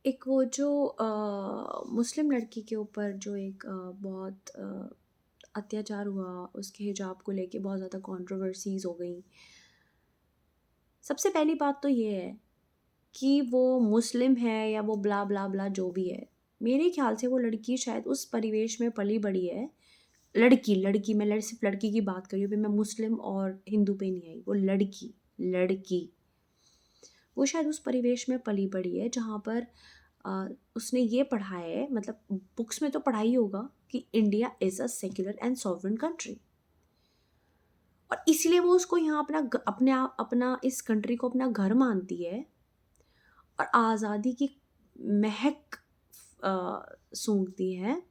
एक वो जो मुस्लिम लड़की के ऊपर जो एक बहुत अत्याचार हुआ, उसके हिजाब को लेके बहुत ज़्यादा कंट्रोवर्सीज़ हो गई। सबसे पहली बात तो ये है कि वो मुस्लिम है या वो ब्ला ब्ला ब्ला जो भी है, मेरे ख्याल से वो लड़की शायद उस परिवेश में पली बड़ी है। लड़की मैं सिर्फ लड़की की बात कर रही हूँ, मैं मुस्लिम और हिंदू पे नहीं आई। वो लड़की लड़की वो शायद उस परिवेश में पली बड़ी है जहाँ पर उसने ये पढ़ा है, मतलब बुक्स में तो पढ़ा ही होगा कि India is a secular and sovereign country, और इसीलिए वो उसको यहाँ अपना इस कंट्री को अपना घर मानती है और आज़ादी की महक सूंघती है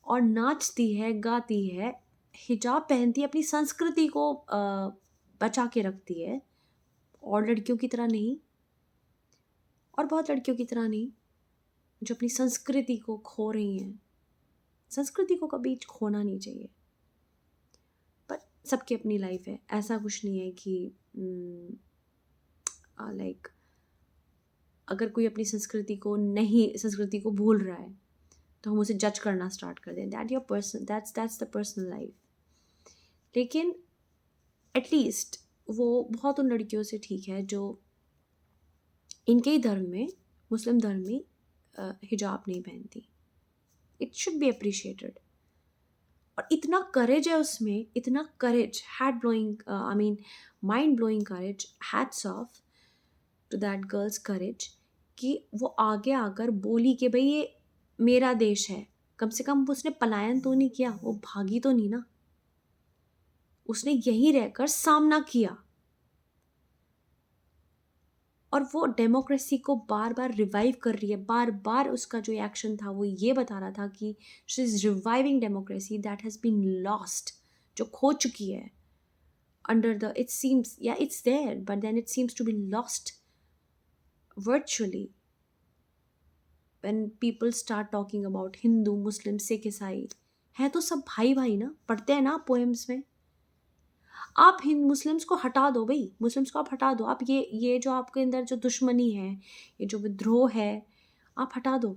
और नाचती है, गाती है, हिजाब पहनती है, अपनी संस्कृति को बचा के रखती है। और लड़कियों की तरह नहीं, और बहुत लड़कियों की तरह नहीं जो अपनी संस्कृति को खो रही हैं। संस्कृति को कभी खोना नहीं चाहिए, पर सबकी अपनी लाइफ है। ऐसा कुछ नहीं है कि लाइक अगर कोई अपनी संस्कृति को भूल रहा है तो हम उसे जज करना स्टार्ट कर दें। That's the personal life. लेकिन एटलीस्ट वो बहुत उन लड़कियों से ठीक है जो इनके ही धर्म में, मुस्लिम धर्म में, हिजाब नहीं पहनती। It should be appreciated. और इतना करेज है उसमें, इतना courage, head blowing, I mean mind blowing courage. Hats off to that girl's courage कि वो आगे आकर बोली कि भाई ये मेरा देश है। कम से कम उसने पलायन तो नहीं किया, वो भागी तो नहीं ना, उसने यहीं रहकर सामना किया। और वो डेमोक्रेसी को बार बार रिवाइव कर रही है। बार बार उसका जो एक्शन था वो ये बता रहा था कि she is reviving democracy that has been lost, जो खो चुकी है under the, it seems, yeah, it's there, but then it seems to be lost virtually when people start talking about Hindu, Muslim, Sikh, Isai। है तो सब भाई भाई ना, पढ़ते हैं ना पोएम्स में। आप हिंद मुस्लिम्स को हटा दो भाई, मुस्लिम्स को आप हटा दो। आप ये जो आपके अंदर जो दुश्मनी है, ये जो विद्रोह है, आप हटा दो।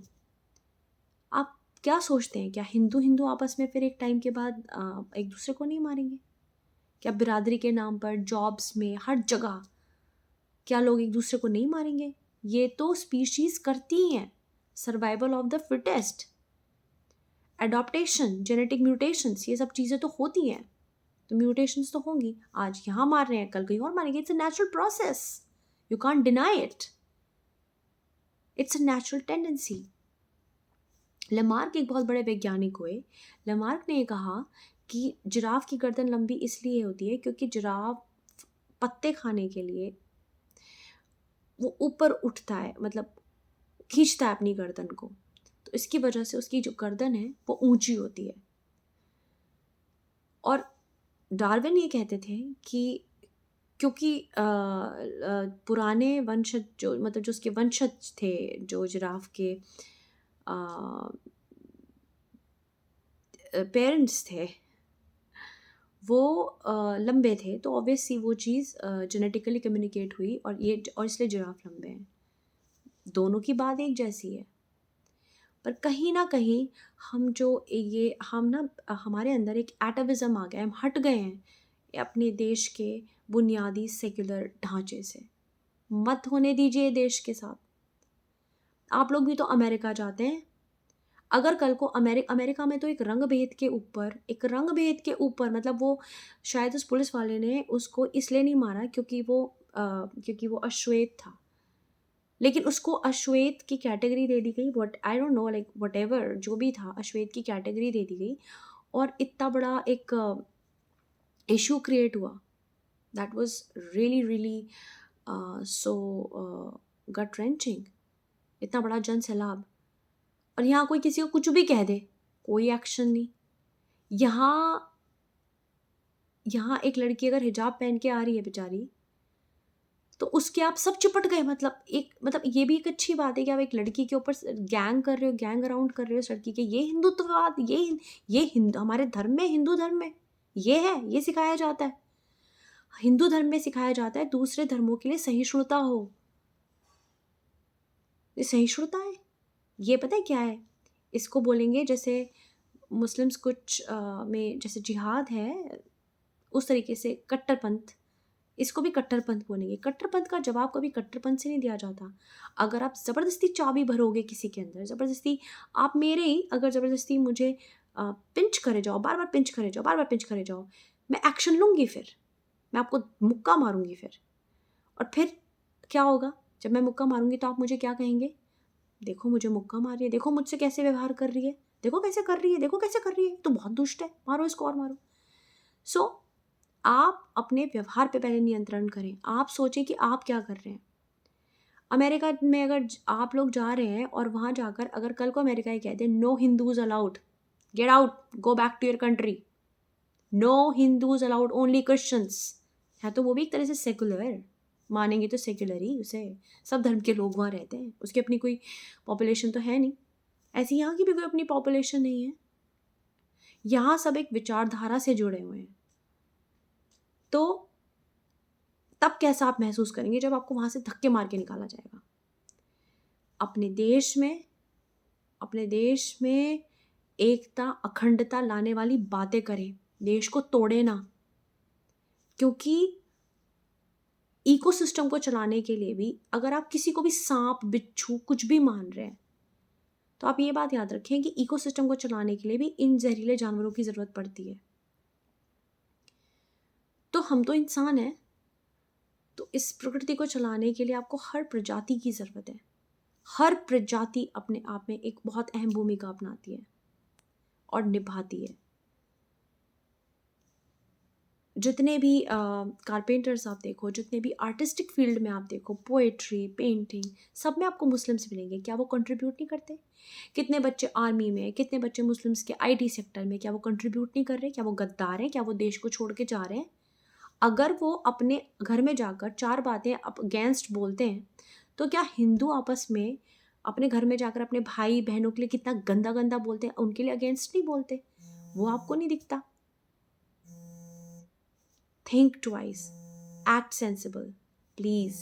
आप क्या सोचते हैं, क्या हिंदू हिंदू आपस में फिर एक टाइम के बाद एक दूसरे को नहीं मारेंगे? क्या बिरादरी के नाम पर जॉब्स में हर जगह क्या लोग एक दूसरे को नहीं मारेंगे? ये तो स्पीशीज करती ही हैं। Survival of the fittest, adaptation, genetic mutations, ये सब चीज़ें तो होती हैं। तो म्यूटेशंस तो होंगी। आज यहाँ मार रहे हैं, कल कहीं और मारेंगे। It's a natural process, you can't deny it. It's a natural tendency. Lamarck एक बहुत बड़े वैज्ञानिक हुए। लेमार्क ने कहा कि जिराफ की गर्दन लंबी इसलिए होती है क्योंकि जिराफ पत्ते खाने के लिए वो ऊपर उठता है, मतलब खींचता है अपनी गर्दन को, तो इसकी वजह से उसकी जो गर्दन है वो ऊंची होती है। और डार्विन ये कहते थे कि क्योंकि पुराने वंशज जो, मतलब जो उसके वंशज थे, जो जिराफ के पेरेंट्स थे, वो लंबे थे, तो ऑब्वियसली वो चीज़ जेनेटिकली कम्युनिकेट हुई और इसलिए जिराफ लंबे हैं। दोनों की बात एक जैसी है, पर कहीं ना कहीं हम ना, हमारे अंदर एक एटाविज़्म आ गया है। हम हट गए हैं अपने देश के बुनियादी सेक्युलर ढांचे से। मत होने दीजिए देश के साथ। आप लोग भी तो अमेरिका जाते हैं। अगर कल को अमेरिका में तो एक रंग भेद के ऊपर, मतलब वो शायद उस पुलिस वाले ने उसको इसलिए नहीं मारा क्योंकि वो अश्वेत था, लेकिन उसको अश्वेत की कैटेगरी दे दी गई। What I don't know, like what ever जो भी था, अश्वेत की कैटेगरी दे दी गई और इतना बड़ा एक इशू क्रिएट हुआ। That was really really so gut wrenching. इतना बड़ा जन सैलाब, और यहाँ कोई किसी को कुछ भी कह दे, कोई एक्शन नहीं। यहाँ यहाँ एक लड़की अगर हिजाब पहन के आ रही है बेचारी, तो उसके आप सब चिपट गए। मतलब ये भी एक अच्छी बात है कि आप एक लड़की के ऊपर गैंग कर रहे हो, गैंग अराउंड कर रहे हो उस लड़की के। ये हिंदुत्ववाद, ये हिंदू, हमारे धर्म में, हिंदू धर्म में ये है, ये सिखाया जाता है। हिंदू धर्म में सिखाया जाता है दूसरे धर्मों के लिए सहिष्णुता हो। ये सहिष्णुता है? ये पता है क्या है? इसको बोलेंगे जैसे मुस्लिम्स कुछ में जैसे जिहाद है, उस तरीके से कट्टरपंथ, इसको भी कट्टरपंथ बोलेंगे। कट्टरपंथ का जवाब कभी कट्टरपंथ से नहीं दिया जाता। अगर आप ज़बरदस्ती चाबी भरोगे किसी के अंदर, ज़बरदस्ती आप मेरे ही अगर ज़बरदस्ती मुझे पिंच करे जाओ, बार बार पिंच करे जाओ, बार बार पिंच करे जाओ, मैं एक्शन लूँगी, फिर मैं आपको मुक्का मारूंगी फिर। और फिर क्या होगा? जब मैं मुक्का मारूंगी तो आप मुझे क्या कहेंगे? देखो मुझे मुक्का मार रही है, देखो मुझसे कैसे व्यवहार कर रही है, देखो कैसे कर रही है, देखो कैसे कर रही है, तो बहुत दुष्ट है, मारो इसको और मारो। सो आप अपने व्यवहार पे पहले नियंत्रण करें। आप सोचें कि आप क्या कर रहे हैं। अमेरिका में अगर आप लोग जा रहे हैं और वहाँ जाकर अगर कल को अमेरिका ही कहते हैं no Hindus allowed, get out, go back to your country, no Hindus allowed, only Christians, है तो वो भी एक तरह से सेकुलर, मानेंगे तो सेक्युलर ही उसे, सब धर्म के लोग वहाँ रहते हैं, उसकी अपनी कोई पॉपुलेशन तो है नहीं, ऐसी यहाँ की भी कोई अपनी पॉपुलेशन नहीं है, यहाँ सब एक विचारधारा से जुड़े हुए हैं। तो तब कैसा आप महसूस करेंगे जब आपको वहाँ से धक्के मार के निकाला जाएगा। अपने देश में एकता अखंडता लाने वाली बातें करें, देश को तोड़े ना, क्योंकि इकोसिस्टम को चलाने के लिए भी अगर आप किसी को भी सांप बिच्छू कुछ भी मान रहे हैं तो आप ये बात याद रखें कि इकोसिस्टम को चलाने के लिए भी इन जहरीले जानवरों की ज़रूरत पड़ती है। तो हम तो इंसान हैं, तो इस प्रकृति को चलाने के लिए आपको हर प्रजाति की ज़रूरत है। हर प्रजाति अपने आप में एक बहुत अहम भूमिका अपनाती है और निभाती है। जितने भी कारपेंटर्स आप देखो, जितने भी आर्टिस्टिक फील्ड में आप देखो, पोएट्री, पेंटिंग, सब में आपको मुस्लिम्स मिलेंगे। क्या वो कंट्रीब्यूट नहीं करते? कितने बच्चे आर्मी में, कितने बच्चे मुस्लिम्स के आईटी सेक्टर में, क्या वो कंट्रीब्यूट नहीं कर रहे? क्या वो गद्दार हैं? क्या वो देश को छोड़ के जा रहे हैं? अगर वो अपने घर में जाकर चार बातें अगेंस्ट बोलते हैं तो क्या हिंदू आपस में अपने घर में जाकर अपने भाई बहनों के लिए कितना गंदा गंदा बोलते हैं, उनके लिए अगेंस्ट नहीं बोलते? वो आपको नहीं दिखता। Think twice. Act sensible. Please.